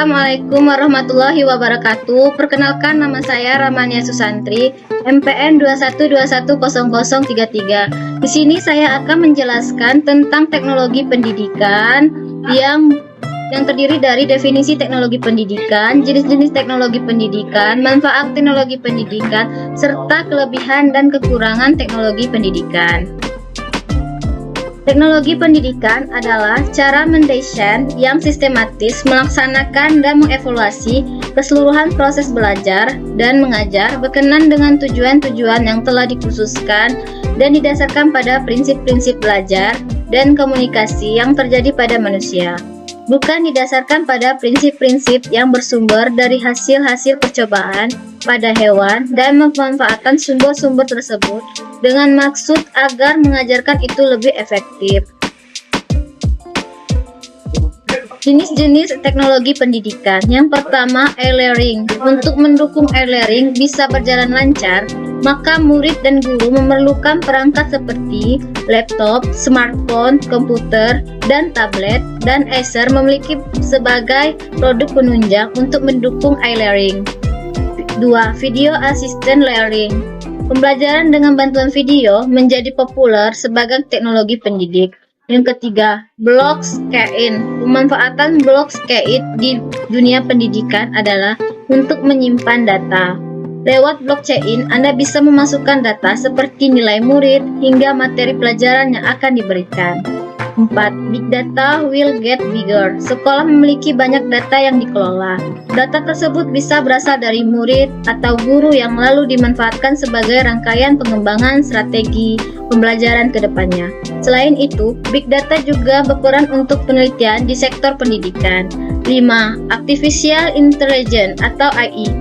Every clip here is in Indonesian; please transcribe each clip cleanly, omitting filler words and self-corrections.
Assalamualaikum warahmatullahi wabarakatuh. Perkenalkan, nama saya Ramania Susantri, MPN 21210033. Di sini saya akan menjelaskan tentang teknologi pendidikan yang terdiri dari definisi teknologi pendidikan, jenis-jenis teknologi pendidikan, manfaat teknologi pendidikan, serta kelebihan dan kekurangan teknologi pendidikan. Teknologi pendidikan adalah cara mendesain yang sistematis, melaksanakan dan mengevaluasi keseluruhan proses belajar dan mengajar berkenan dengan tujuan-tujuan yang telah dikhususkan dan didasarkan pada prinsip-prinsip belajar dan komunikasi yang terjadi pada manusia, bukan didasarkan pada prinsip-prinsip yang bersumber dari hasil-hasil percobaan pada hewan dan memanfaatkan sumber-sumber tersebut dengan maksud agar mengajarkan itu lebih efektif. Jenis-jenis teknologi pendidikan. Yang pertama, e-learning. Untuk mendukung e-learning bisa berjalan lancar, maka murid dan guru memerlukan perangkat seperti laptop, smartphone, komputer, dan tablet, dan Acer memiliki sebagai produk penunjang untuk mendukung e-learning. 2. Video Assistant Learning. Pembelajaran dengan bantuan video menjadi populer sebagai teknologi pendidik. Yang ketiga, blockchain. Pemanfaatan blockchain di dunia pendidikan adalah untuk menyimpan data. Lewat blockchain, Anda bisa memasukkan data seperti nilai murid hingga materi pelajaran yang akan diberikan. 4. Big data will get bigger. Sekolah memiliki banyak data yang dikelola. Data tersebut bisa berasal dari murid atau guru yang lalu dimanfaatkan sebagai rangkaian pengembangan strategi pembelajaran ke depannya. Selain itu, big data juga berperan untuk penelitian di sektor pendidikan. 5. Artificial Intelligence atau AI.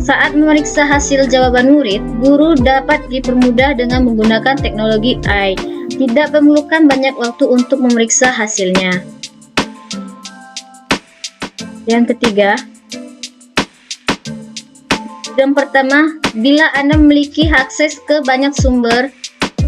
Saat memeriksa hasil jawaban murid, guru dapat dipermudah dengan menggunakan teknologi AI. Tidak memerlukan banyak waktu untuk memeriksa hasilnya. Yang ketiga, yang pertama, bila Anda memiliki akses ke banyak sumber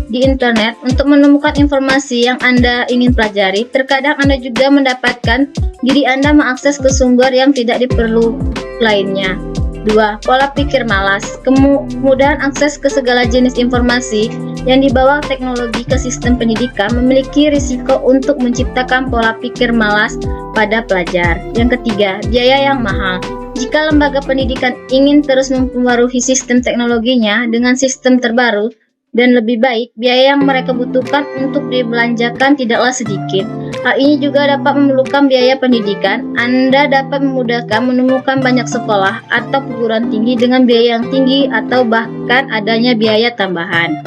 di internet untuk menemukan informasi yang Anda ingin pelajari, terkadang Anda juga mendapatkan diri Anda mengakses ke sumber yang tidak diperlu lainnya. 2. Pola pikir malas. Kemudahan akses ke segala jenis informasi yang dibawa teknologi ke sistem pendidikan memiliki risiko untuk menciptakan pola pikir malas pada pelajar. Yang ketiga, biaya yang mahal. Jika lembaga pendidikan ingin terus memperbarui sistem teknologinya dengan sistem terbaru dan lebih baik, biaya yang mereka butuhkan untuk dibelanjakan tidaklah sedikit. Hal ini juga dapat memerlukan biaya pendidikan. Anda dapat memudahkan menemukan banyak sekolah atau perguruan tinggi dengan biaya yang tinggi atau bahkan adanya biaya tambahan.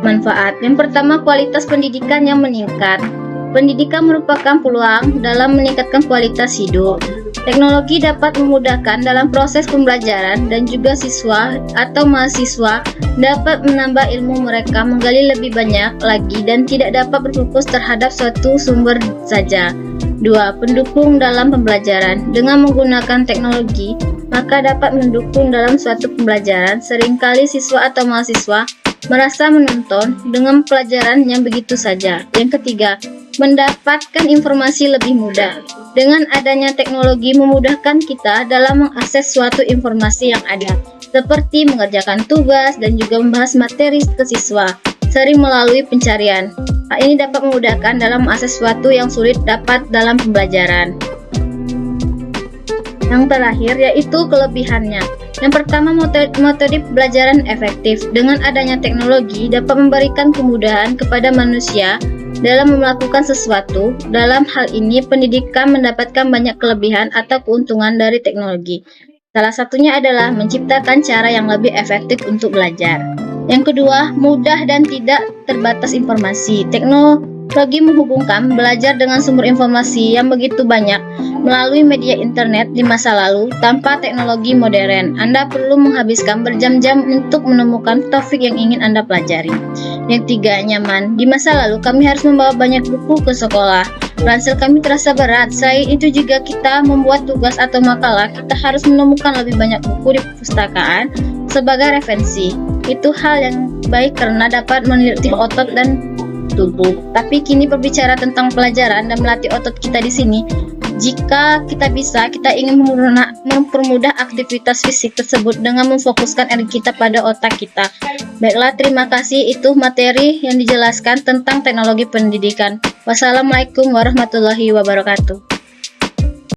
Manfaat. Yang pertama, kualitas pendidikan yang meningkat. Pendidikan merupakan peluang dalam meningkatkan kualitas hidup. Teknologi dapat memudahkan dalam proses pembelajaran dan juga siswa atau mahasiswa dapat menambah ilmu mereka menggali lebih banyak lagi dan tidak dapat berfokus terhadap suatu sumber saja. 2. Pendukung dalam pembelajaran. Dengan menggunakan teknologi, maka dapat mendukung dalam suatu pembelajaran. Seringkali siswa atau mahasiswa merasa menonton dengan pelajaran yang begitu saja. Yang ketiga, mendapatkan informasi lebih mudah. Dengan adanya teknologi memudahkan kita dalam mengakses suatu informasi yang ada, seperti mengerjakan tugas dan juga membahas materi ke siswa, sering melalui pencarian. Hal ini dapat memudahkan dalam mengakses sesuatu yang sulit dapat dalam pembelajaran. Yang terakhir yaitu kelebihannya. Yang pertama, metode pembelajaran efektif. Dengan adanya teknologi dapat memberikan kemudahan kepada manusia dalam melakukan sesuatu. Dalam hal ini, pendidikan mendapatkan banyak kelebihan atau keuntungan dari teknologi. Salah satunya adalah menciptakan cara yang lebih efektif untuk belajar. Yang kedua, mudah dan tidak terbatas informasi. Teknologi menghubungkan belajar dengan sumber informasi yang begitu banyak melalui media internet di masa lalu. Tanpa teknologi modern, Anda perlu menghabiskan berjam-jam untuk menemukan topik yang ingin Anda pelajari. Yang tiga, nyaman. Di masa lalu, kami harus membawa banyak buku ke sekolah. Ransel kami terasa berat. Selain itu juga kita membuat tugas atau makalah, kita harus menemukan lebih banyak buku di perpustakaan sebagai referensi. Itu hal yang baik karena dapat melatih otot dan tubuh. Tapi kini berbicara tentang pelajaran dan melatih otot kita di sini. Jika kita bisa, kita ingin mempermudah aktivitas fisik tersebut dengan memfokuskan energi kita pada otak kita. Baiklah, terima kasih. Itu materi yang dijelaskan tentang teknologi pendidikan. Wassalamualaikum warahmatullahi wabarakatuh.